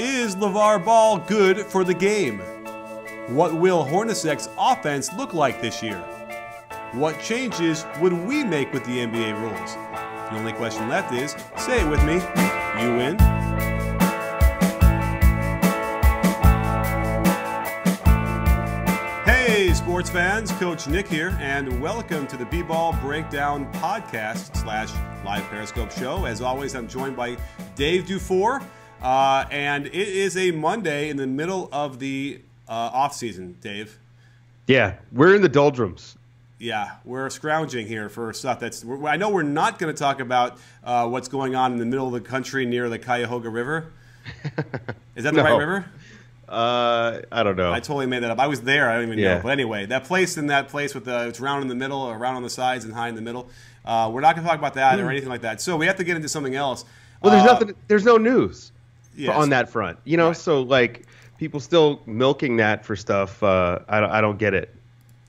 Is Lavar Ball good for the game? What will Hornacek's offense look like this year? What changes would we make with the NBA rules? The only question left is, say it with me, you win. Hey sports fans, Coach Nick here, and welcome to the B-Ball Breakdown Podcast / Live Periscope Show. As always, I'm joined by Dave Dufour, and it is a Monday in the middle of the off-season, Dave. Yeah, we're in the doldrums. Yeah, we're scrounging here for stuff that's... I know we're not going to talk about what's going on in the middle of the country near the Cuyahoga River. Is that the right river? I don't know. I totally made that up. I was there. I don't even know. But anyway, that place with it's round in the middle, or round on the sides and high in the middle. We're not going to talk about that or anything like that. So we have to get into something else. Well, there's nothing. There's no news on that front. You know, so like people still milking that for stuff. I don't get it.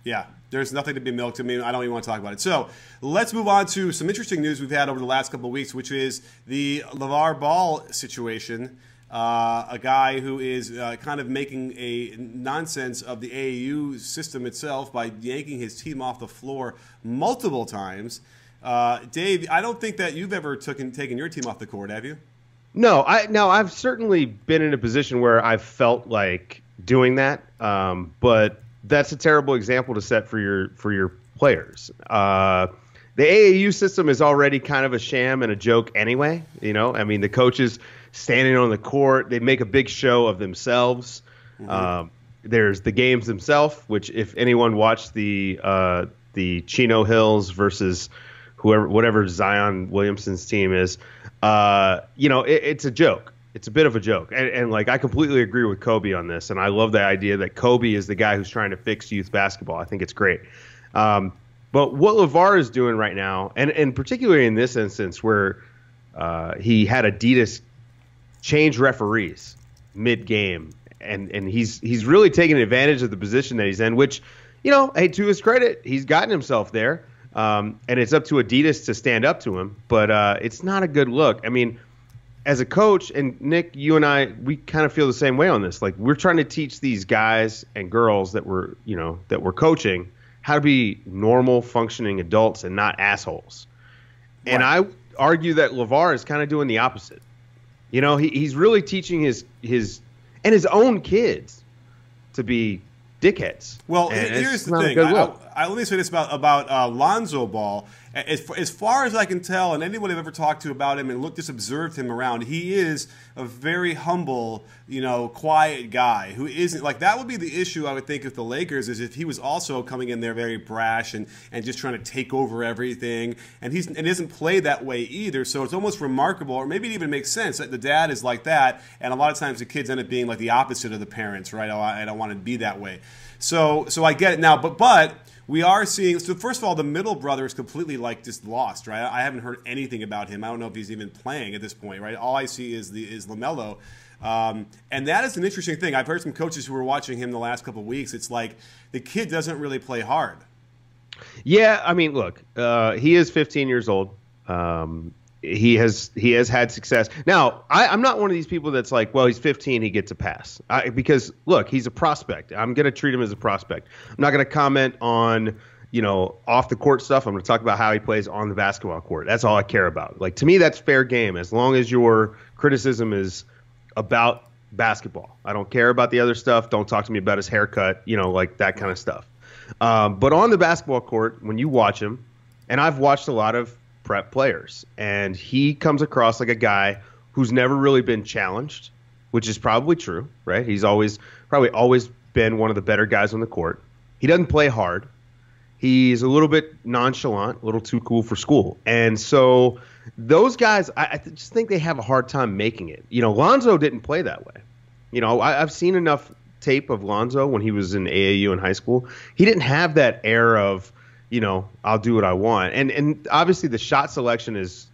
Yeah. There's nothing to be milked. I mean, I don't even want to talk about it. So let's move on to some interesting news we've had over the last couple of weeks, which is the Lavar Ball situation. A guy who is kind of making a nonsense of the AAU system itself by yanking his team off the floor multiple times. Dave, I don't think that you've ever taken your team off the court, have you? No, I've certainly been in a position where I've felt like doing that, but that's a terrible example to set for your players. The AAU system is already kind of a sham and a joke anyway. You know, I mean, the coaches standing on the court, they make a big show of themselves. Mm-hmm. There's the games themselves, which if anyone watched the Chino Hills versus whatever Zion Williamson's team is, it's a joke. It's a bit of a joke. And like, I completely agree with Kobe on this. And I love the idea that Kobe is the guy who's trying to fix youth basketball. I think it's great. But what Lavar is doing right now, and particularly in this instance where he had Adidas change referees mid-game, and he's really taking advantage of the position that he's in, which, hey, to his credit, he's gotten himself there. And it's up to Adidas to stand up to him. But it's not a good look. I mean, as a coach, and Nick, you and I, we kind of feel the same way on this. Like, we're trying to teach these guys and girls that we're coaching how to be normal, functioning adults and not assholes. Right. And I argue that Lavar is kind of doing the opposite. He's really teaching his own kids to be dickheads. Well, here's the thing. Let me say this about Lonzo Ball. As far as I can tell, and anyone I've ever talked to about him and just observed him around, he is a very humble, quiet guy who isn't like that. Would be the issue, I would think, if the Lakers is if he was also coming in there very brash and just trying to take over everything, and he doesn't play that way either. So it's almost remarkable, or maybe it even makes sense that the dad is like that, and a lot of times the kids end up being like the opposite of the parents, right? I don't want to be that way. So I get it now, but we are seeing. So first of all, the middle brother is completely just lost, right? I haven't heard anything about him. I don't know if he's even playing at this point, right? All I see is LaMelo, and that is an interesting thing. I've heard some coaches who were watching him the last couple of weeks. It's like the kid doesn't really play hard. Yeah, I mean, look, he is 15 years old. He has had success. Now, I'm not one of these people that's like, well, he's 15, he gets a pass. Because, look, he's a prospect. I'm going to treat him as a prospect. I'm not going to comment on, off the court stuff. I'm going to talk about how he plays on the basketball court. That's all I care about. Like, to me, that's fair game as long as your criticism is about basketball. I don't care about the other stuff. Don't talk to me about his haircut, like that kind of stuff. But on the basketball court, when you watch him, and I've watched a lot of prep players, and he comes across like a guy who's never really been challenged, which is probably true, right? He's probably always been one of the better guys on the court. He doesn't play hard. He's a little bit nonchalant, a little too cool for school. And so those guys, I just think they have a hard time making it. Lonzo didn't play that way. I've seen enough tape of Lonzo when he was in AAU in high school. He didn't have that air of, I'll do what I want. And obviously the shot selection is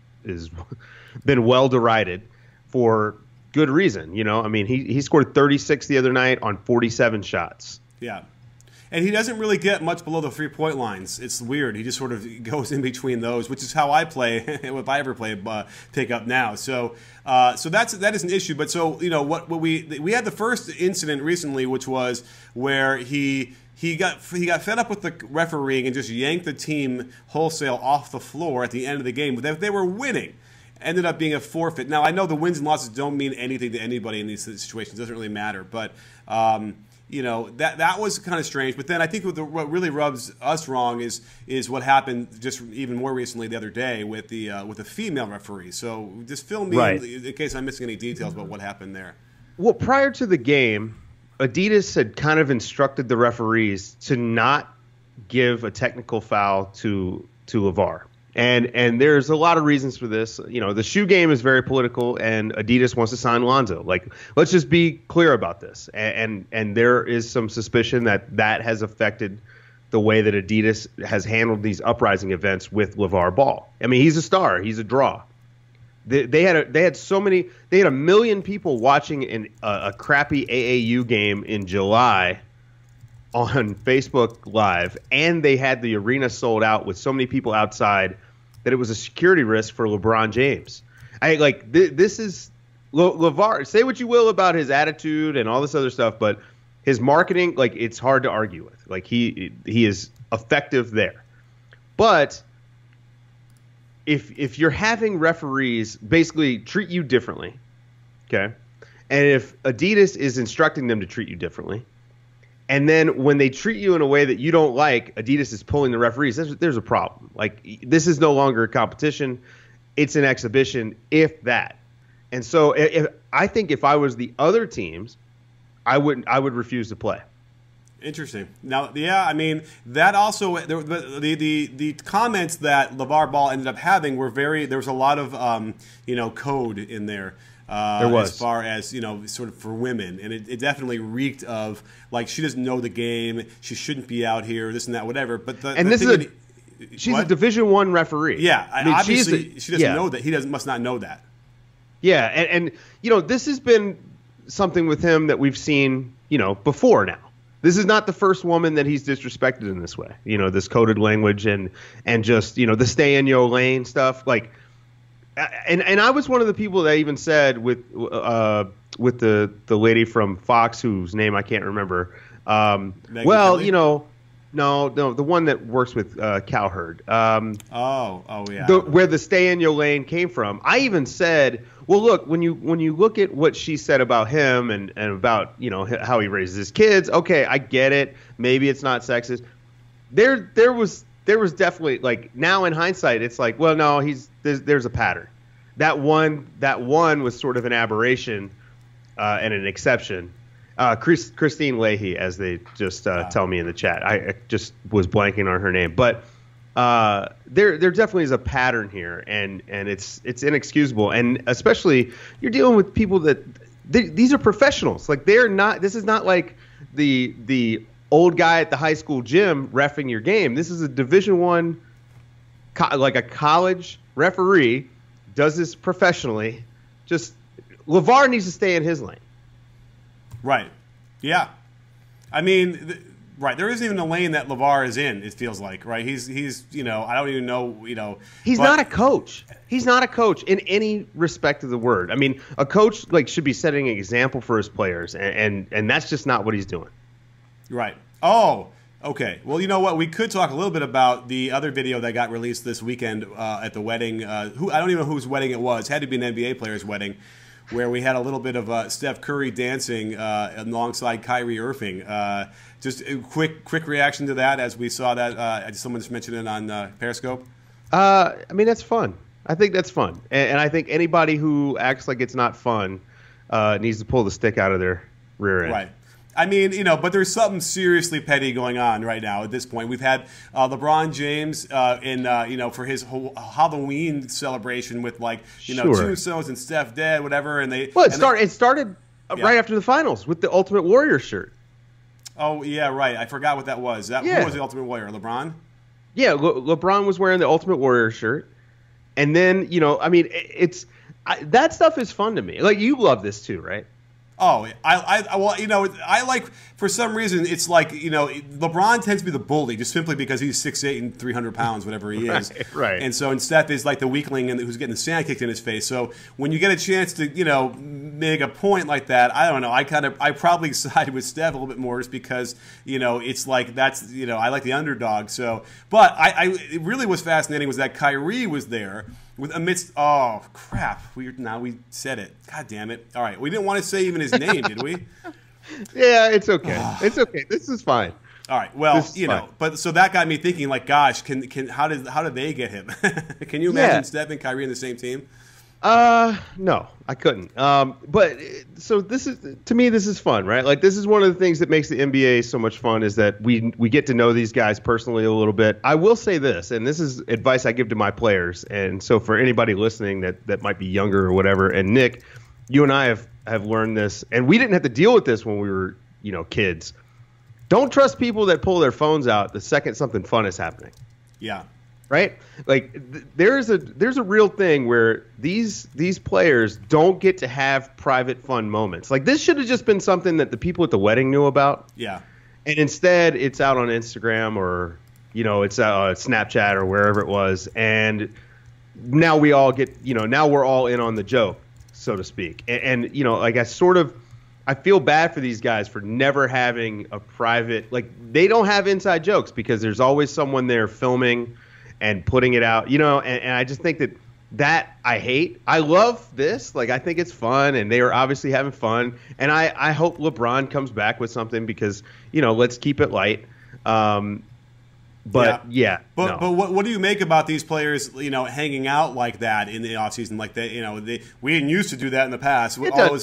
been well derided for good reason. I mean, he scored 36 the other night on 47 shots. Yeah. And he doesn't really get much below the 3-point lines. It's weird. He just sort of goes in between those, which is how I play if I ever play pickup now. So that is an issue. But so what we had the first incident recently, which was where he got fed up with the refereeing and just yanked the team wholesale off the floor at the end of the game. They were winning. Ended up being a forfeit. Now I know the wins and losses don't mean anything to anybody in these situations. It doesn't really matter, but. That was kind of strange. But then I think what really rubs us wrong is what happened just even more recently the other day with the female referee. So just fill me in case I'm missing any details about what happened there. Well, prior to the game, Adidas had kind of instructed the referees to not give a technical foul to Lavar. And there's a lot of reasons for this. The shoe game is very political, and Adidas wants to sign Lonzo. Like, let's just be clear about this. And there is some suspicion that has affected the way that Adidas has handled these uprising events with Lavar Ball. I mean, he's a star. He's a draw. They had a million people watching a crappy AAU game in July on Facebook Live, and they had the arena sold out with so many people outside that it was a security risk for LeBron James. This is LeVar. Say what you will about his attitude and all this other stuff, but his marketing, it's hard to argue with. He is effective there. But if you're having referees basically treat you differently, okay, and if Adidas is instructing them to treat you differently, and then when they treat you in a way that you don't like, Adidas is pulling the referees. There's a problem. This is no longer a competition. It's an exhibition, if that. And so I think if I was the other teams, I would refuse to play. Interesting. Now, yeah, I mean, that also the comments that LeVar Ball ended up having were there was a lot of code in there. There was. As far as, sort of for women. And it definitely reeked of, she doesn't know the game, she shouldn't be out here, this and that, whatever. But she's a Division I referee. Yeah, I mean, obviously she doesn't know that. He must not know that. Yeah, and this has been something with him that we've seen, before now. This is not the first woman that he's disrespected in this way. This coded language and just, the stay in your lane stuff. And I was one of the people that even said with the lady from Fox whose name I can't remember. No, the one that works with Cowherd. Yeah. Where the stay in your lane came from. I even said, well, look, when you look at what she said about him and about how he raises his kids, okay, I get it. Maybe it's not sexist. There was definitely now in hindsight, it's well, no, there's a pattern. That one was sort of an aberration and an exception. Christine Leahy, as they just tell me in the chat. I just was blanking on her name, but there definitely is a pattern here, and it's inexcusable. And especially you're dealing with people that these are professionals. They're not. This is not like the old guy at the high school gym reffing your game. This is a Division I, a college referee, does this professionally. Just LeVar needs to stay in his lane. Right. Yeah. I mean, right. There isn't even a lane that LeVar is in, it feels like, right? He's I don't even know, He's not a coach. He's not a coach in any respect of the word. I mean, a coach should be setting an example for his players, and that's just not what he's doing. Right. Oh, okay. Well, you know what? We could talk a little bit about the other video that got released this weekend at the wedding. I don't even know whose wedding it was. It had to be an NBA player's wedding, where we had a little bit of Steph Curry dancing alongside Kyrie Irving. Just a quick reaction to that as we saw that. Someone just mentioned it on Periscope. I mean, that's fun. I think that's fun. And I think anybody who acts like it's not fun needs to pull the stick out of their rear end. Right. I mean, but there's something seriously petty going on right now at this point. We've had LeBron James for his whole Halloween celebration with Tombstones and Steph dead, whatever. And it started right after the finals with the Ultimate Warrior shirt. Oh yeah, right. I forgot what that was. Who was the Ultimate Warrior? LeBron? Yeah, LeBron was wearing the Ultimate Warrior shirt, and then that stuff is fun to me. You love this too, right? Oh, well, I like, for some reason, it's like, LeBron tends to be the bully just simply because he's 6'8" and 300 pounds, whatever he is. Right. And so, and Steph is like the weakling and who's getting the sand kicked in his face. So when you get a chance to, make a point like that, I don't know. I probably side with Steph a little bit more just because, it's like that's, I like the underdog. So, but it really was fascinating was that Kyrie was there. Oh crap! We said it. God damn it! All right, we didn't want to say even his name, did we? Yeah, it's okay. It's okay. This is fine. All right. Well, but so that got me thinking. Like, gosh, how did they get him? Can you imagine Steph and Kyrie in the same team? No, I couldn't. But so this is fun, right? Like this is one of the things that makes the NBA so much fun is that we get to know these guys personally a little bit. I will say this, and this is advice I give to my players. And so for anybody listening that might be younger or whatever, and Nick, you and I have learned this, and we didn't have to deal with this when we were, kids. Don't trust people that pull their phones out the second something fun is happening. Yeah. Right? Like there's a real thing where these players don't get to have private fun moments. Like this should have just been something that the people at the wedding knew about. Yeah. And instead it's out on Instagram or it's Snapchat or wherever it was, and now we all get now we're all in on the joke, so to speak. And like I feel bad for these guys for never having a private, like they don't have inside jokes because there's always someone there filming and putting it out, and I just think that I hate. I love this. Like, I think it's fun, and they are obviously having fun. And I hope LeBron comes back with something because, let's keep it light. But what do you make about these players, hanging out like that in the offseason? Like we didn't used to do that in the past.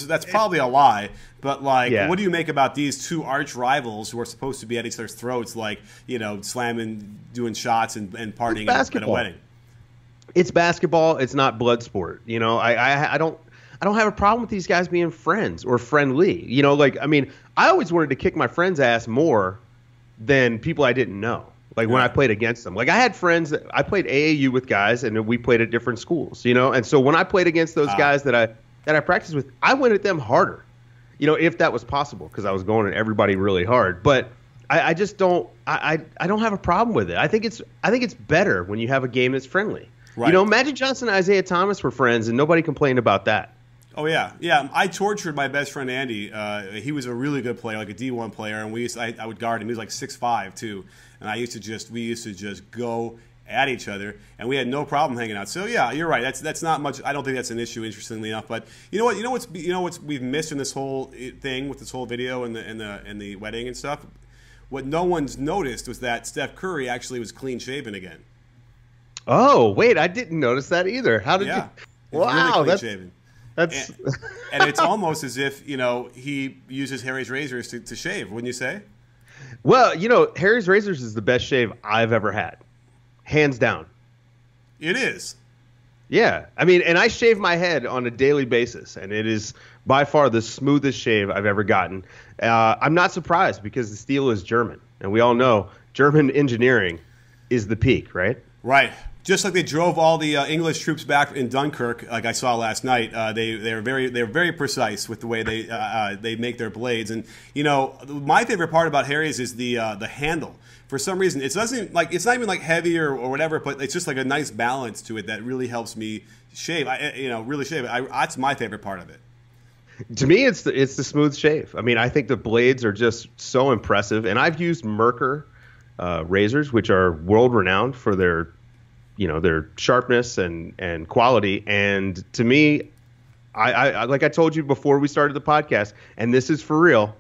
That's probably a lie. But what do you make about these two arch rivals who are supposed to be at each other's throats, like slamming, doing shots, and partying at a wedding? It's basketball. It's not blood sport. I don't have a problem with these guys being friends or friendly. I always wanted to kick my friend's ass more than people I didn't know. Like when I played against them, like I had friends that I played AAU with guys, and we played at different schools, and so when I played against those guys that I practiced with, I went at them harder, if that was possible, because I was going at everybody really hard. But I just don't, I don't have a problem with it. I think it's better when you have a game that's friendly. Right. Magic Johnson and Isaiah Thomas were friends, and nobody complained about that. Oh yeah. I tortured my best friend Andy. He was a really good player, like a D1 player, and I would guard him. He was like 6'5" too, and we used to just go at each other, and we had no problem hanging out. So yeah, you're right. That's not much. I don't think that's an issue, interestingly enough. But you know what's we've missed in this whole thing with this whole video and the wedding and stuff. What no one's noticed was that Steph Curry actually was clean shaven again. Oh wait, I didn't notice that either. How did you? Wow, really clean shaven. And it's almost as if he uses Harry's razors to shave, wouldn't you say? Well, Harry's razors is the best shave I've ever had, hands down. It is. Yeah, and I shave my head on a daily basis, and it is by far the smoothest shave I've ever gotten. I'm not surprised because the steel is German, and we all know German engineering is the peak, right? Right. Just like they drove all the English troops back in Dunkirk, like I saw last night, they're very precise with the way they make their blades. And my favorite part about Harry's is the handle. For some reason, it's not even like heavy or whatever, but it's just like a nice balance to it that really helps me shave. Really shave it. That's my favorite part of it. To me, it's the smooth shave. I think the blades are just so impressive, and I've used Merkur razors, which are world renowned for their sharpness and quality. And to me, I like I told you before we started the podcast, and this is for real,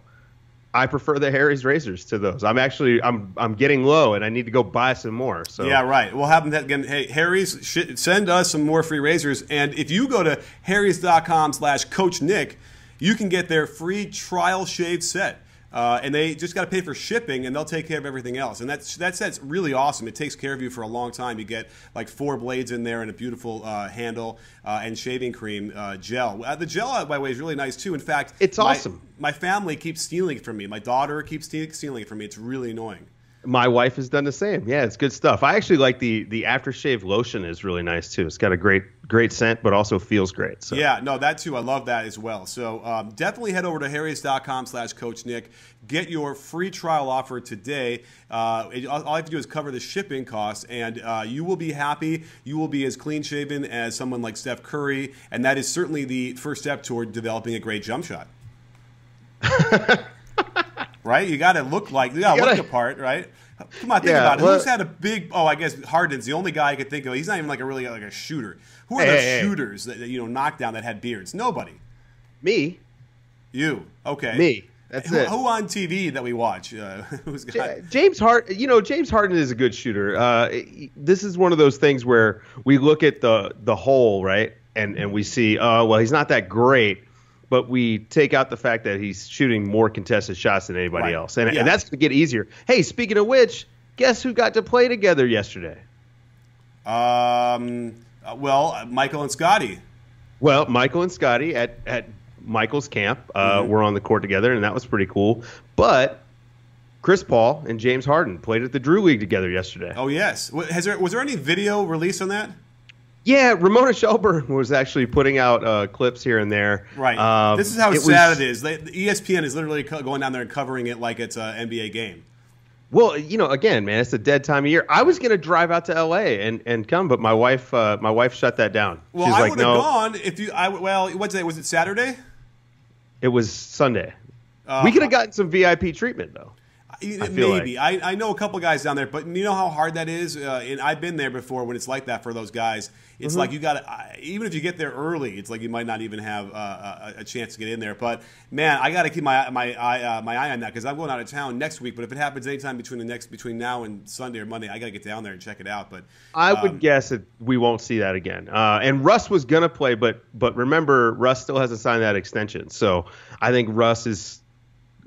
I prefer the Harry's razors to those. I'm getting low, and I need to go buy some more. So yeah, right. We'll have them again. Hey, Harry's, send us some more free razors. And if you go to harrys.com/CoachNick, you can get their free trial shave set. And they just got to pay for shipping, and they'll take care of everything else. And that set's really awesome. It takes care of you for a long time. You get like 4 blades in there and a beautiful handle and shaving cream gel. The gel, by the way, is really nice too. In fact, it's awesome. My family keeps stealing it from me. My daughter keeps stealing it from me. It's really annoying. My wife has done the same. Yeah, it's good stuff. I actually like the aftershave lotion is really nice too. It's got a great scent, but also feels great. So. Yeah, no, that too. I love that as well. So definitely head over to harrys.com/Coach Nick. Get your free trial offer today. All you have to do is cover the shipping costs, and you will be happy. You will be as clean shaven as someone like Steph Curry, and that is certainly the first step toward developing a great jump shot. Right? You got to look look the part, right? Come on, think about it. Who's had a big? Oh, I guess Harden's the only guy I could think of. He's not even like a shooter. Who are the shooters that knocked down that had beards? Nobody. Me. You. Okay. Me. That's it. Who on TV that we watch? Who's got James Harden? James Harden is a good shooter. This is one of those things where we look at the whole, right, and we see, well, he's not that great. But we take out the fact that he's shooting more contested shots than anybody else. And that's going to get easier. Hey, speaking of which, guess who got to play together yesterday? Well, Michael and Scotty. Well, Michael and Scotty at Michael's camp were on the court together, and that was pretty cool. But Chris Paul and James Harden played at the Drew League together yesterday. Oh, yes. Was there any video released on that? Yeah, Ramona Shelburne was actually putting out clips here and there. Right. This is how sad it is. The ESPN is literally going down there and covering it like it's an NBA game. Well, again, man, it's a dead time of year. I was going to drive out to L.A. and come, but my wife shut that down. Well, I would have gone if you. What day was it? Saturday? It was Sunday. We could have gotten some VIP treatment though. Maybe. I know a couple guys down there, but you know how hard that is? And I've been there before when it's like that for those guys. It's like you got to, even if you get there early, it's like you might not even have a chance to get in there. But, man, I got to keep my eye on that because I'm going out of town next week. But if it happens anytime between now and Sunday or Monday, I got to get down there and check it out. But I would guess that we won't see that again. And Russ was going to play, but remember, Russ still hasn't signed that extension. So I think Russ is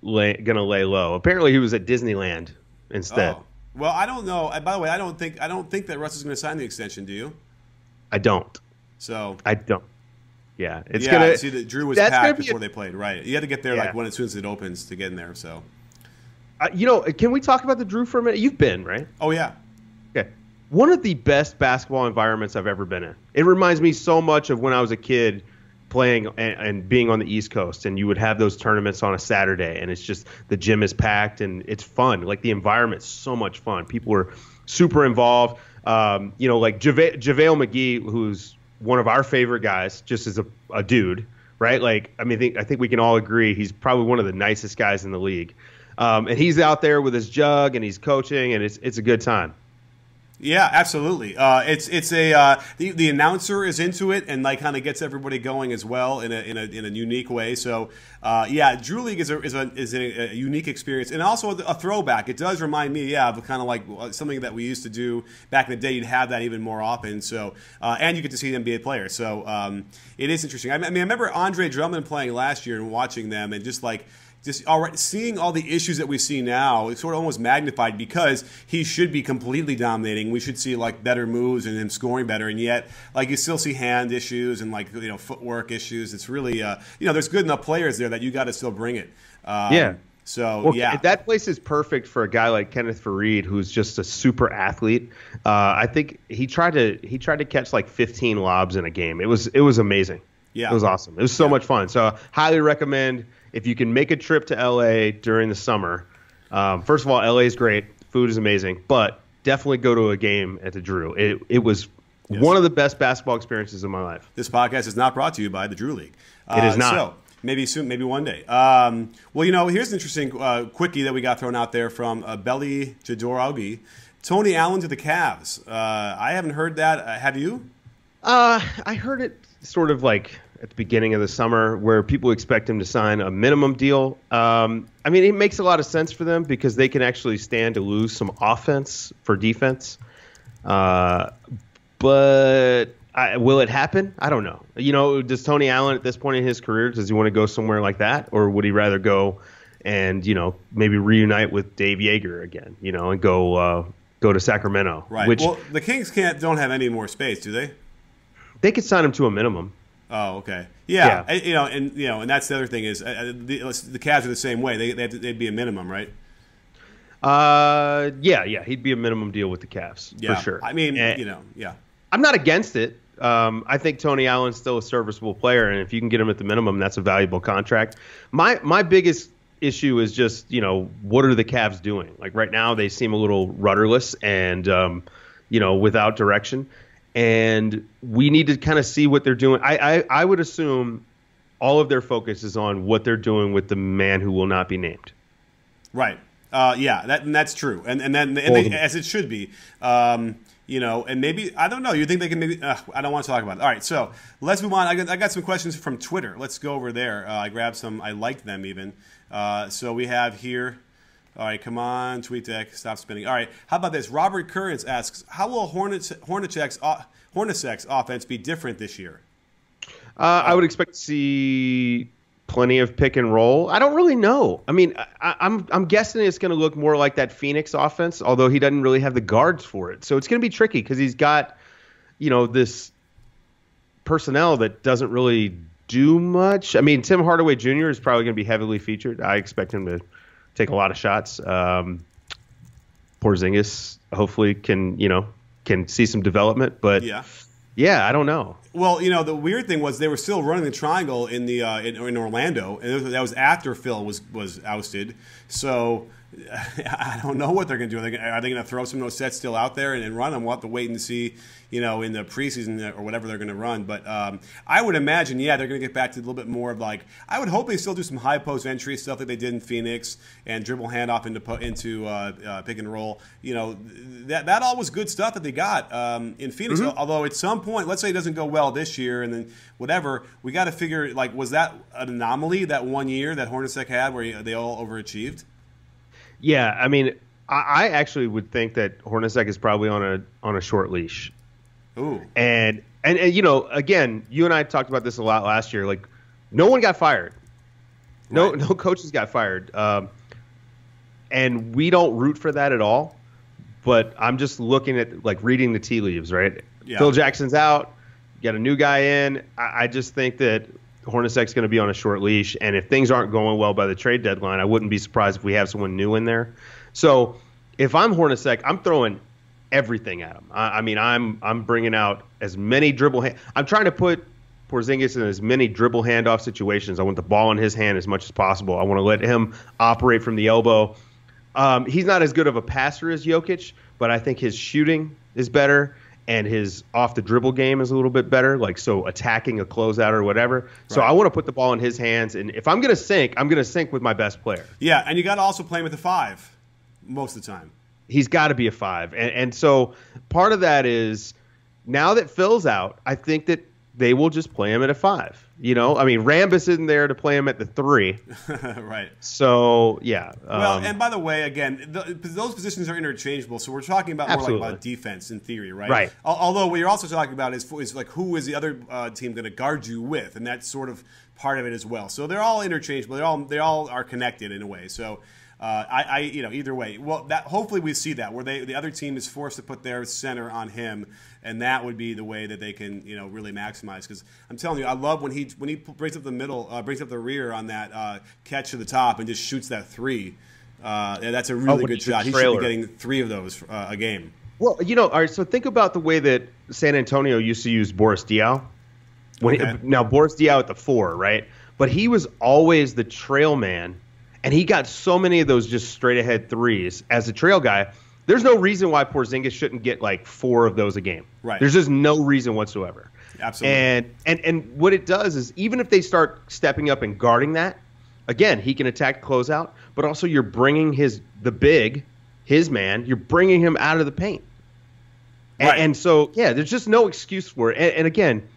going to lay low. Apparently, he was at Disneyland instead. Oh. Well, I don't know. By the way, I don't think that Russ is going to sign the extension. Do you? I don't. So I don't. Yeah, it's gonna. See, that Drew was packed before they played. Right. You had to get there as soon as it opens to get in there. So. Can we talk about the Drew for a minute? You've been, right? Oh yeah. Okay. One of the best basketball environments I've ever been in. It reminds me so much of when I was a kid playing and being on the East Coast, and you would have those tournaments on a Saturday, and it's just the gym is packed and it's fun. Like the environment's so much fun. People are super involved. Like JaVale McGee, who's one of our favorite guys, just as a dude, right? Like, I think we can all agree he's probably one of the nicest guys in the league. And he's out there with his jug and he's coaching, and it's a good time. Yeah, absolutely. The announcer is into it and like kind of gets everybody going as well in a unique way. So Drew League is a unique experience and also a throwback. It does remind me, of kind of like something that we used to do back in the day. You'd have that even more often. So and you get to see NBA players. So it is interesting. I remember Andre Drummond playing last year and watching them and just seeing all the issues that we see now, it's sort of almost magnified because he should be completely dominating. We should see like better moves and him scoring better, and yet like you still see hand issues and footwork issues. It's really there's good enough players there that you got to still bring it. So that place is perfect for a guy like Kenneth Faried, who's just a super athlete. I think he tried to catch like 15 lobs in a game. It was amazing. Yeah, it was awesome. It was so much fun. So highly recommend. If you can make a trip to LA during the summer, first of all, LA is great. Food is amazing, but definitely go to a game at the Drew. It was one of the best basketball experiences of my life. This podcast is not brought to you by the Drew League. It is not. So maybe soon, maybe one day. Here's an interesting quickie that we got thrown out there from Belly Jadoraugi. Tony Allen to the Cavs. I haven't heard that. Have you? I heard it sort of like at the beginning of the summer where people expect him to sign a minimum deal. It makes a lot of sense for them because they can actually stand to lose some offense for defense. But will it happen? I don't know. Does Tony Allen at this point in his career, does he want to go somewhere like that? Or would he rather go and, maybe reunite with Dave Yeager again, and go to Sacramento? Right. Well, the Kings don't have any more space, do they? They could sign him to a minimum. Oh, okay. Yeah. And that's the other thing is the Cavs are the same way. They'd be a minimum, right? Yeah, he'd be a minimum deal with the Cavs for sure. I mean, I'm not against it. I think Tony Allen's still a serviceable player, and if you can get him at the minimum, that's a valuable contract. My biggest issue is just, what are the Cavs doing? Like right now, they seem a little rudderless and without direction, and we need to kind of see what they're doing. I would assume all of their focus is on what they're doing with the man who will not be named. Right. That's true, and as it should be. And maybe, I don't know, you think they can maybe, I don't want to talk about it. All right, so let's move on. I got some questions from Twitter. Let's go over there. I grabbed some, I liked them even. So we have here, all right, come on, TweetDeck, stop spinning. All right, how about this? Robert Currents asks, how will Hornacek's offense be different this year? I would expect to see plenty of pick and roll. I don't really know. I mean, I'm guessing it's going to look more like that Phoenix offense, although he doesn't really have the guards for it. So it's going to be tricky because he's got, this personnel that doesn't really do much. I mean, Tim Hardaway Jr. is probably going to be heavily featured. I expect him to take a lot of shots. Porzingis hopefully can see some development, but yeah, I don't know. Well, the weird thing was they were still running the triangle in the in Orlando, and that was after Phil was ousted. So I don't know what they're going to do. Are they going to throw some of those sets still out there and run them? We'll have to wait and see, in the preseason or whatever they're going to run. But I would imagine, they're going to get back to a little bit more of I would hope they still do some high post entry stuff that they did in Phoenix and dribble handoff into pick and roll. That all was good stuff that they got in Phoenix. Mm-hmm. Although at some point, let's say it doesn't go well this year and then whatever, we got to figure, was that an anomaly that 1 year that Hornacek had where they all overachieved? Yeah, I mean, I actually would think that Hornacek is probably on a short leash. Ooh. And again, you and I talked about this a lot last year. Like, no one got fired. No coaches got fired. And we don't root for that at all. But I'm just looking at, reading the tea leaves, right? Yeah. Phil Jackson's out. You got a new guy in. I just think that Hornacek's going to be on a short leash, and if things aren't going well by the trade deadline, I wouldn't be surprised if we have someone new in there. So if I'm Hornacek, I'm throwing everything at him. I mean, I'm bringing out as many I'm trying to put Porzingis in as many dribble handoff situations. I want the ball in his hand as much as possible. I want to let him operate from the elbow. He's not as good of a passer as Jokic, but I think his shooting is better. And his off-the-dribble game is a little bit better, so attacking a closeout or whatever. Right. So I want to put the ball in his hands, and if I'm going to sink, I'm going to sink with my best player. Yeah, and you got to also play him with a 5 most of the time. He's got to be a 5. And so part of that is now that Phil's out, I think that they will just play him at a 5. I mean, Rambis isn't there to play him at the 3. Right. So, yeah. Well, and by the way, again, those positions are interchangeable. So we're talking about more about defense in theory, right? Right. Although what you're also talking about is who is the other team going to guard you with, and that's sort of part of it as well. So they're all interchangeable. They all are connected in a way. So either way, well, that hopefully we see that where the other team is forced to put their center on him, and that would be the way that they can really maximize. Because I'm telling you, I love when he brings up the middle, brings up the rear on that catch to the top and just shoots that 3. That's a really good shot. He should be getting 3 of those a game. Well, all right. So think about the way that San Antonio used to use Boris Diaw. Now Boris Diaw at the 4, right? But he was always the trail man. And he got so many of those just straight-ahead threes. As a trail guy, there's no reason why Porzingis shouldn't get 4 of those a game. Right. There's just no reason whatsoever. Absolutely. And what it does is even if they start stepping up and guarding that, again, he can attack closeout, but also you're bringing his man, you're bringing him out of the paint. Right. And so, yeah, there's just no excuse for it. And again,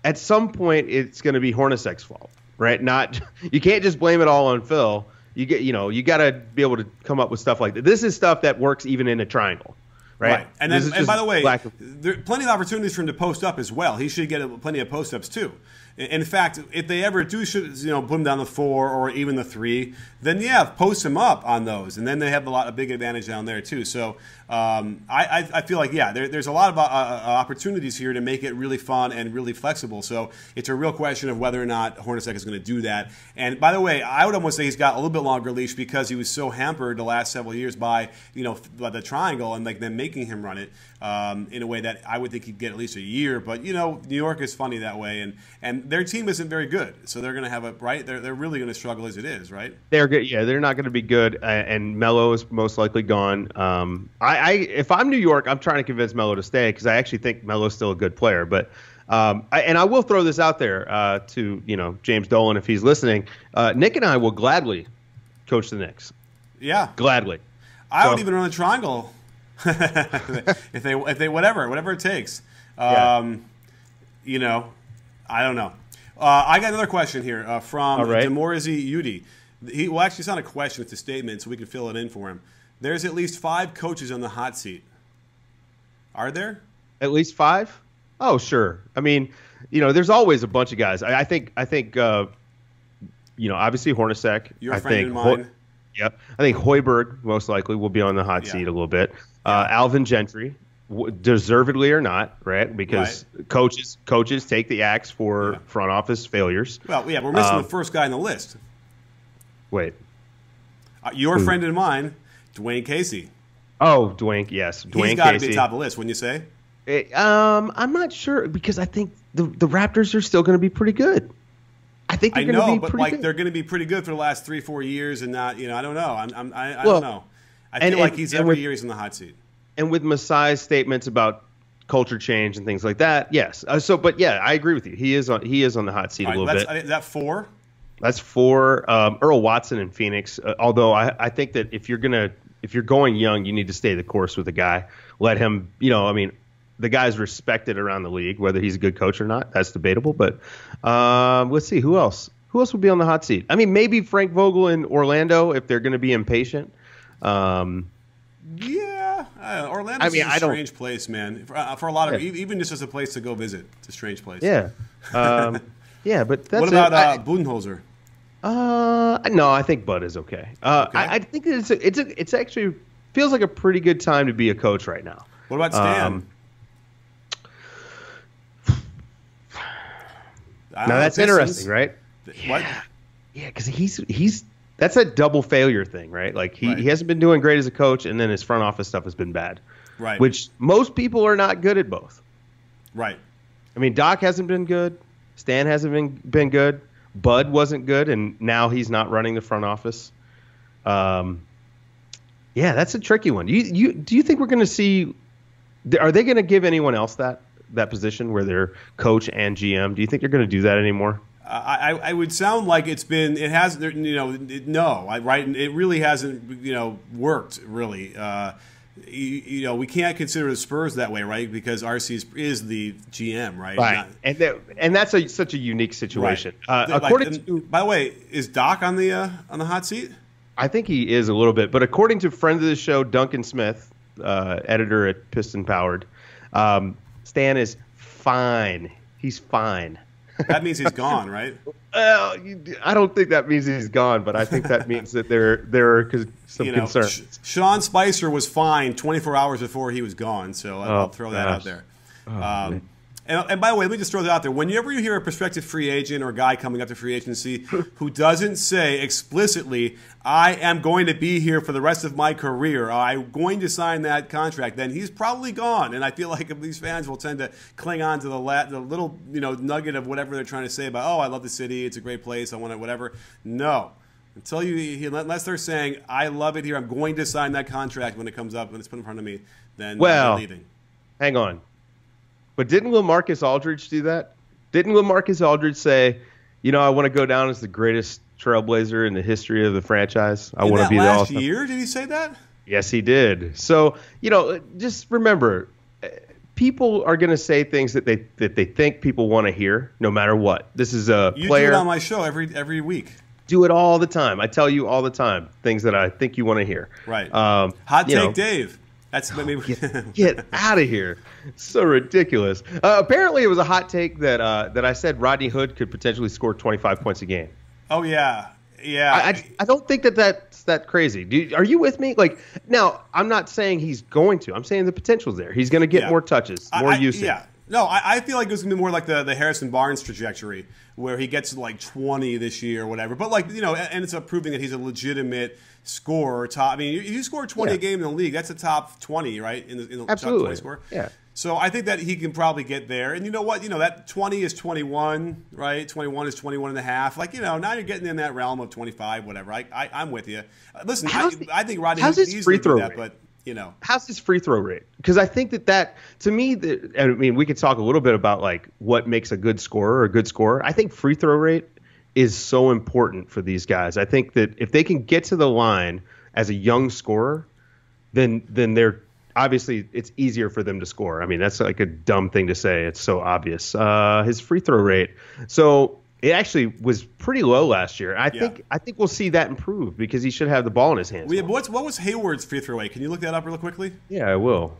at some point, it's going to be Hornacek's fault. Right, you can't just blame it all on Phil. You got to be able to come up with stuff like that. This is stuff that works even in a triangle, right? And by the way, there are plenty of opportunities for him to post up as well. He should get plenty of post ups too. In fact, if they ever do, put him down the 4 or even the 3, then yeah, post him up on those, and then they have a big advantage down there too. So I feel like there's a lot of opportunities here to make it really fun and really flexible. So it's a real question of whether or not Hornacek is going to do that. And by the way, I would almost say he's got a little bit longer leash because he was so hampered the last several years by by the triangle and like them making him run it in a way that I would think he'd get at least a year. But New York is funny that way, and their team isn't very good, so they're going to have they're really going to struggle as it is, right? They're good. Yeah, they're not going to be good, and Melo is most likely gone. If I'm New York, I'm trying to convince Melo to stay because I actually think Melo's still a good player. But I will throw this out there to James Dolan if he's listening. Nick and I will gladly coach the Knicks. Yeah, gladly. I would even run the triangle if they whatever it takes. I don't know. I got another question here from Demorzi Udi. Actually, it's not a question, it's a statement, so we can fill it in for him. There's at least 5 coaches on the hot seat. Are there? At least 5? Oh, sure. I mean, there's always a bunch of guys. I think obviously Hornacek. Your friend and mine. Yep. I think Hoiberg most likely will be on the hot seat a little bit. Alvin Gentry. Deservedly or not, right? Because coaches take the axe for front office failures. Well, yeah, we're missing the first guy on the list. Wait. Your friend and mine, Dwayne Casey. Oh, Dwayne, yes. Dwayne Casey. He's got to be top of the list, wouldn't you say? I'm not sure because I think the Raptors are still going to be pretty good. I think they're going to be pretty good. They're going to be pretty good for the last 3-4 years and not, I don't know. I don't know. I feel like every year he's in the hot seat. And with Masai's statements about culture change and things like that, yes. But yeah, I agree with you. He is on the hot seat a little bit. Is that 4? That's 4. Earl Watson in Phoenix. Although I think that if you're going young, you need to stay the course with the guy. Let him. The guy's respected around the league. Whether he's a good coach or not, that's debatable. But let's see who else. Who else would be on the hot seat? I mean, maybe Frank Vogel in Orlando if they're going to be impatient. Yeah, Orlando's a strange place, man. For a lot of even just as a place to go visit, it's a strange place. Yeah, but that's what about Budenholzer? No, I think Bud is okay. I think it's actually feels like a pretty good time to be a coach right now. What about Stan? Now that's interesting, right? What? Yeah, because he's. That's a double failure thing, right? Like he hasn't been doing great as a coach, and then his front office stuff has been bad. Right. Which most people are not good at both. Right. I mean, Doc hasn't been good. Stan hasn't been good. Bud wasn't good, and now he's not running the front office. Yeah, that's a tricky one. Do you think we're going to see? Are they going to give anyone else that position where they're coach and GM? Do you think they're going to do that anymore? I would sound like it hasn't, no, right? It really hasn't, worked really. We can't consider the Spurs that way, right? Because RC is the GM, right? Right, and that's such a unique situation. Right. By the way, is Doc on the hot seat? I think he is a little bit, but according to friend of the show, Duncan Smith, editor at Piston Powered, Stan is fine. He's fine. That means he's gone, right? I don't think that means he's gone, but I think that means that there are some concerns. Sean Spicer was fine 24 hours before he was gone, so I'll throw that out there. And by the way, let me just throw that out there. Whenever you hear a prospective free agent or a guy coming up to free agency who doesn't say explicitly, I am going to be here for the rest of my career, I'm going to sign that contract, then he's probably gone. And I feel like these fans will tend to cling on to the little nugget of whatever they're trying to say about, I love the city, it's a great place, I want it, whatever. No. Unless they're saying, I love it here, I'm going to sign that contract when it comes up, when it's put in front of me, then they're leaving. Hang on. But didn't LaMarcus Aldridge do that? Didn't LaMarcus Aldridge say, I want to go down as the greatest trailblazer in the history of the franchise? I want to be the last year? Did he say that? Yes, he did. So, just remember, people are going to say things that they think people want to hear, no matter what. This is a player. You do it on my show every week. Do it all the time. I tell you all the time things that I think you want to hear. Right. Hot take, Dave. That's maybe get out of here. So ridiculous. Apparently, it was a hot take that I said Rodney Hood could potentially score 25 points a game. Oh yeah, yeah. I don't think that's that crazy. Are you with me? Like, now, I'm not saying he's going to. I'm saying the potential's there. He's going to get more touches, more usage. Yeah. No, I feel like it was going to be more like the Harrison Barnes trajectory, where he gets like 20 this year or whatever. But like, and it's proving that he's a legitimate scorer. I mean, if you score 20 a game in the league, that's a top 20, right? In the top 20 score. Yeah. So I think that he can probably get there. And you know what? That 20 is 21, right? 21 is 21 and a half. Like, now you're getting in that realm of 25, whatever. I'm with you. Listen, I think Rodney can easily do that, but how's his free throw rate? Because I think that to me, I mean, we could talk a little bit about like what makes a good scorer or a good scorer. I think free throw rate is so important for these guys. I think that if they can get to the line as a young scorer, then they're obviously it's easier for them to score. I mean, that's like a dumb thing to say. It's so obvious. His free throw rate. So it actually was pretty low last year. I think we'll see that improve because he should have the ball in his hands. What was Hayward's free throw rate? Can you look that up real quickly? Yeah, I will.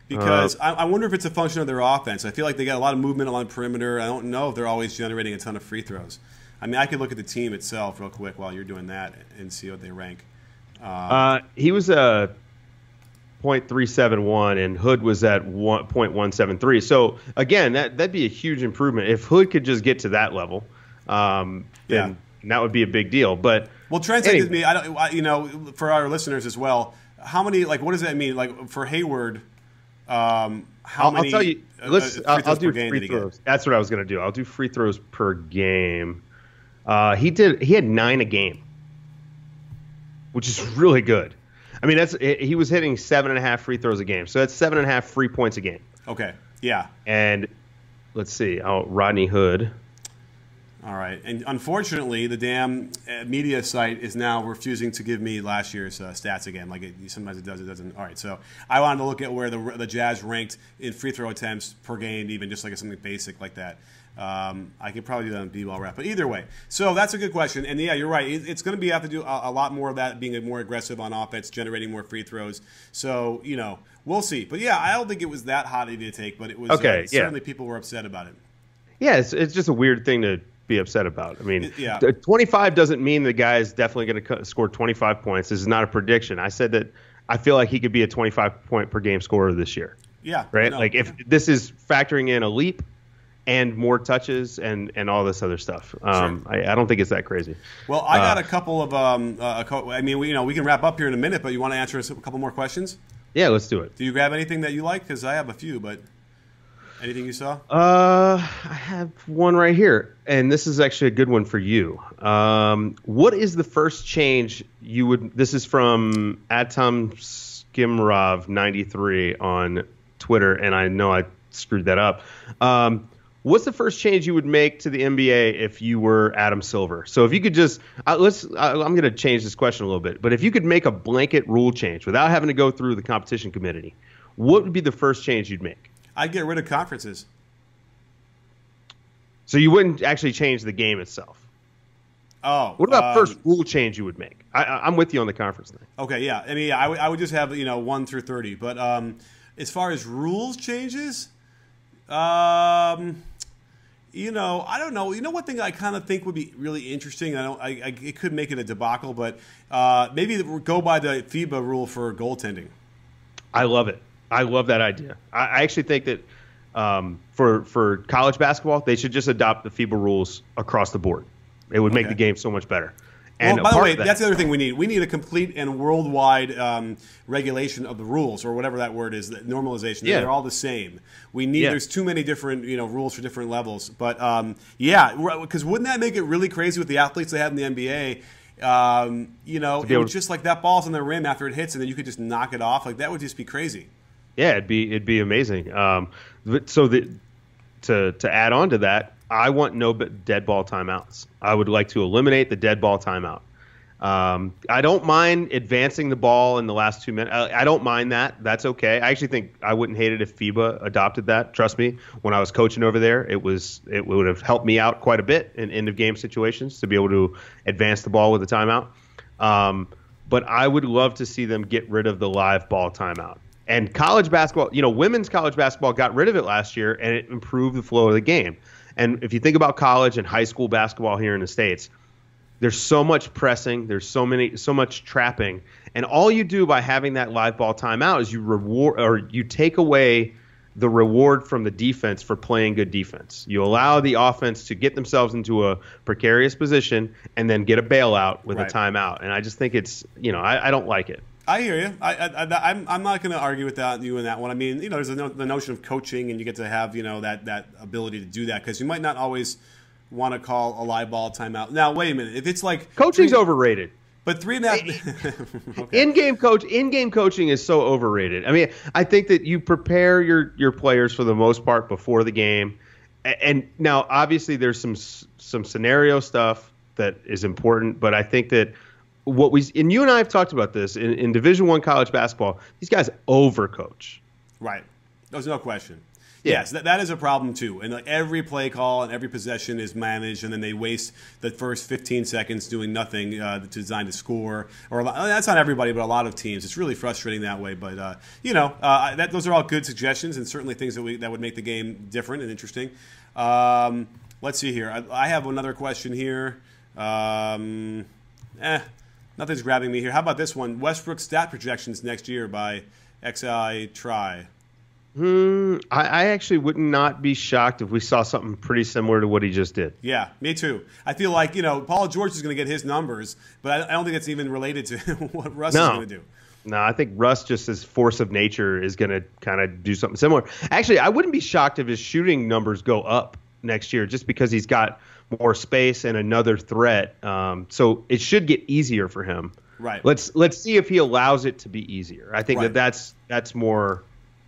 Because I wonder if it's a function of their offense. I feel like they got a lot of movement along the perimeter. I don't know if they're always generating a ton of free throws. I mean, I could look at the team itself real quick while you're doing that and see what they rank. He was a .371 and Hood was at .173. So again, that'd be a huge improvement if Hood could just get to that level. Then that would be a big deal. But translate to me. For our listeners as well. How many? Like, what does that mean? Like for Hayward, how many? I'll tell you. I'll do free throws. That's what I was going to do. I'll do free throws per game. He had 9 a game, which is really good. I mean, he was hitting 7.5 free throws a game, so that's 7.5 free points a game. Okay, yeah. And let's see, Rodney Hood. All right, and unfortunately, the damn media site is now refusing to give me last year's stats again. Like sometimes it does, it doesn't. All right, so I wanted to look at where the Jazz ranked in free throw attempts per game, even just like something basic like that. I could probably do that on B-Ball Rep, but either way. So that's a good question, and yeah, you're right. It's going to have to do a lot more of that, being more aggressive on offense, generating more free throws. So we'll see. But yeah, I don't think it was that hot of a take, but it was certainly people were upset about it. Yeah, it's just a weird thing to be upset about. I mean, 25 doesn't mean the guy is definitely going to score 25 points. This is not a prediction. I said that I feel like he could be a 25-point per game scorer this year. Yeah. Right? If this is factoring in a leap and more touches and all this other stuff. Sure. I don't think it's that crazy. Well, I got a couple of I mean, we can wrap up here in a minute, but you want to answer us a couple more questions? Yeah, let's do it. Do you grab anything that you like? Because I have a few, but anything you saw? I have one right here, and this is actually a good one for you. What is the first change you would? This is from Atom Skimrov 93 on Twitter, and I know I screwed that up. What's the first change you would make to the NBA if you were Adam Silver? So if you could just I'm going to change this question a little bit, but if you could make a blanket rule change without having to go through the competition committee, what would be the first change you'd make? I'd get rid of conferences. So you wouldn't actually change the game itself? Oh. What about first rule change you would make? I'm with you on the conference thing. Okay, yeah. I mean, I would just have 1 through 30. But as far as rules changes, I don't know. You know, one thing I kind of think would be really interesting. It could make it a debacle, but maybe go by the FIBA rule for goaltending. I love it. I love that idea. I actually think that for college basketball, they should just adopt the FIBA rules across the board. It would make the game so much better. And by the way, that's the other thing we need. We need a complete and worldwide regulation of the rules, or whatever that word is, normalization. Yeah. They're all the same. We need. There's too many different rules for different levels. But because wouldn't that make it really crazy with the athletes they have in the NBA? It was just like that ball's on the rim after it hits, and then you could just knock it off. Like that would just be crazy. Yeah, it'd be amazing. To add on to that, I want no dead ball timeouts. I would like to eliminate the dead ball timeout. I don't mind advancing the ball in the last 2 minutes. I don't mind that. That's okay. I actually think I wouldn't hate it if FIBA adopted that. Trust me, when I was coaching over there, it would have helped me out quite a bit in end of game situations to be able to advance the ball with a timeout. But I would love to see them get rid of the live ball timeout. And college basketball, women's college basketball got rid of it last year, and it improved the flow of the game. And if you think about college and high school basketball here in the States, there's so much pressing, there's so much trapping, and all you do by having that live ball timeout is you take away the reward from the defense for playing good defense. You allow the offense to get themselves into a precarious position and then get a bailout with a timeout. And I just think it's, I don't like it. I hear you. I'm not going to argue with you in that one. I mean, there's the notion of coaching, and you get to have, that ability to do that, because you might not always want to call a live ball timeout. Now, wait a minute. If it's like coaching's overrated. But 3.5 okay. In-game coaching is so overrated. I mean, I think that you prepare your players for the most part before the game. And now, obviously, there's some scenario stuff that is important, but I think that and you and I have talked about this in Division I college basketball, these guys overcoach. Right. There's no question. Yes, that is a problem too. And every play call and every possession is managed, and then they waste the first 15 seconds doing nothing designed to score. Or that's not everybody, but a lot of teams. It's really frustrating that way. But those are all good suggestions, and certainly things that would make the game different and interesting. Let's see here. I have another question here. Nothing's grabbing me here. How about this one? Westbrook stat projections next year by XI Try. I actually would not be shocked if we saw something pretty similar to what he just did. Yeah, me too. I feel like, Paul George is going to get his numbers, but I don't think it's even related to what Russ is going to do. No, I think Russ, just his force of nature, is going to kind of do something similar. Actually, I wouldn't be shocked if his shooting numbers go up next year, just because he's got more space and another threat. So it should get easier for him. Right. Let's see if he allows it to be easier. I think that's more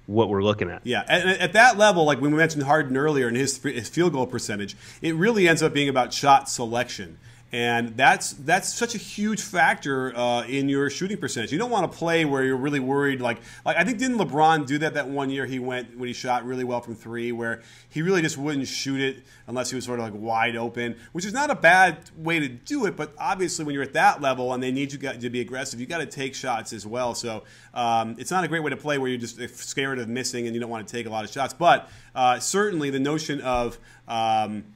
what we're looking at. Yeah, and at that level, like when we mentioned Harden earlier and his field goal percentage, it really ends up being about shot selection. And that's such a huge factor in your shooting percentage. You don't want to play where you're really worried. Like I think, didn't LeBron do that one year when he shot really well from three, where he really just wouldn't shoot it unless he was sort of like wide open, which is not a bad way to do it. But obviously, when you're at that level and they need you to be aggressive, you got to take shots as well. So it's not a great way to play where you're just scared of missing and you don't want to take a lot of shots. But certainly the notion of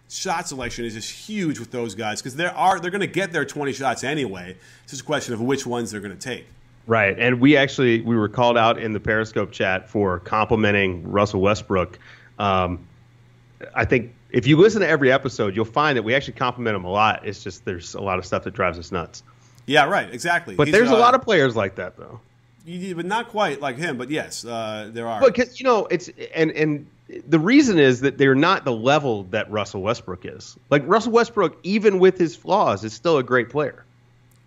shot selection is just huge with those guys, because they're going to get their 20 shots anyway. It's just a question of which ones they're going to take. Right, and we were called out in the Periscope chat for complimenting Russell Westbrook. I think if you listen to every episode, you'll find that we actually compliment him a lot. It's just there's a lot of stuff that drives us nuts. Yeah, right, exactly. But there's a lot of players like that, though. But not quite like him. But yes, there are. But it's and the reason is that they're not the level that Russell Westbrook is. Like Russell Westbrook, even with his flaws, is still a great player.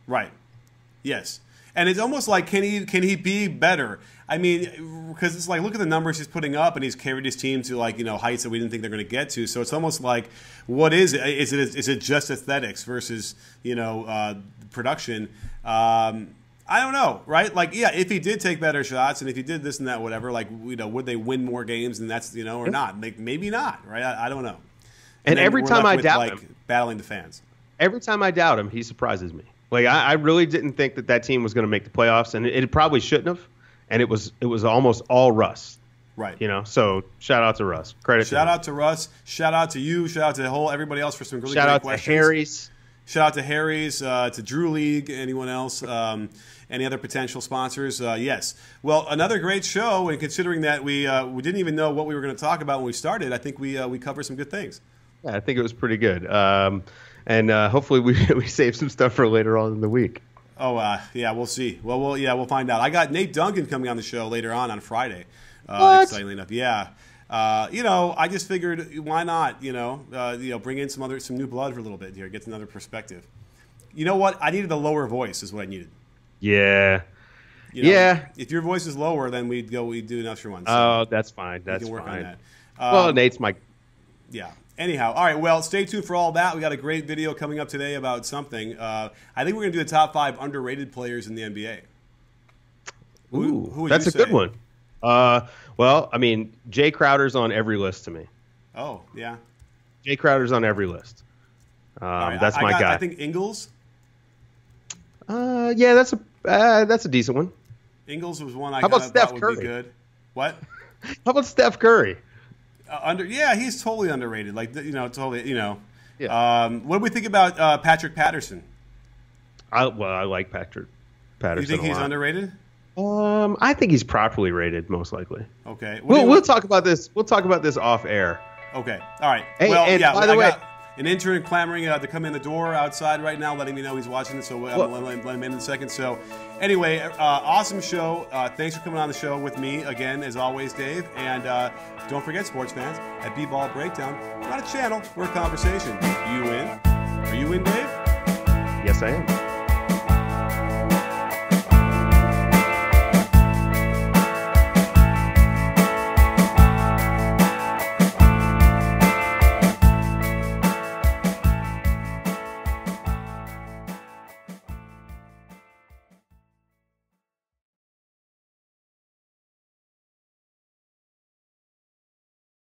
Right. Yes. And it's almost like, can he be better? I mean, because it's like, look at the numbers he's putting up, and he's carried his team to heights that we didn't think they're going to get to. So it's almost like, what is it? Is it just aesthetics versus production? I don't know, right? Like, yeah, if he did take better shots and if he did this and that, whatever, would they win more games? And that's or not? Maybe not, right? I don't know. And every time I doubt him, battling the fans. Every time I doubt him, he surprises me. Like I really didn't think that team was going to make the playoffs, and it probably shouldn't have. And it was almost all Russ. Right. So shout out to Russ. Shout out to Russ. Shout out to you. Shout out to everybody else for some really great questions. Shout out to Harry's. Shout out to Harry's, to Drew League, anyone else, any other potential sponsors. Yes. Well, another great show, and considering that we didn't even know what we were going to talk about when we started, I think we covered some good things. Yeah, I think it was pretty good. And hopefully we save some stuff for later on in the week. Oh, yeah, we'll see. Well, we'll find out. I got Nate Duncan coming on the show later on Friday. Excitingly enough, yeah. I just figured, why not? Bring in some new blood for a little bit here, get another perspective. You know what? I needed a lower voice, is what I needed. Yeah. Yeah. If your voice is lower, then we'd do an extra one. So oh, that's fine. That's fine. On that. Well, Nate's my. Yeah. Anyhow, all right. Well, stay tuned for all that. We got a great video coming up today about something. I think we're going to do the top 5 underrated players in the NBA. Who would that's you say? Good one. Well, I mean, Jay Crowder's on every list to me. Oh, yeah. Jay Crowder's on every list. Right, that's my guy. I think Ingles. Yeah, that's a decent one. Ingles was one I How about thought Steph would Curry? be good. What? How about Steph Curry? Yeah, he's totally underrated. Like, totally, Yeah. What do we think about Patrick Patterson? I like Patrick Patterson. You think he's a lot. underrated? I think he's properly rated, most likely. Okay. We'll talk about this. We'll talk about this off air. Okay. All right. Hey, well, and yeah. by the way, an intern clamoring to come in the door outside right now, letting me know he's watching it. So I'm going to let him in a second. So, anyway, awesome show. Thanks for coming on the show with me again, as always, Dave. And don't forget, sports fans, at B-Ball Breakdown, we're not a channel, we're a conversation. You in? Are you in, Dave? Yes, I am.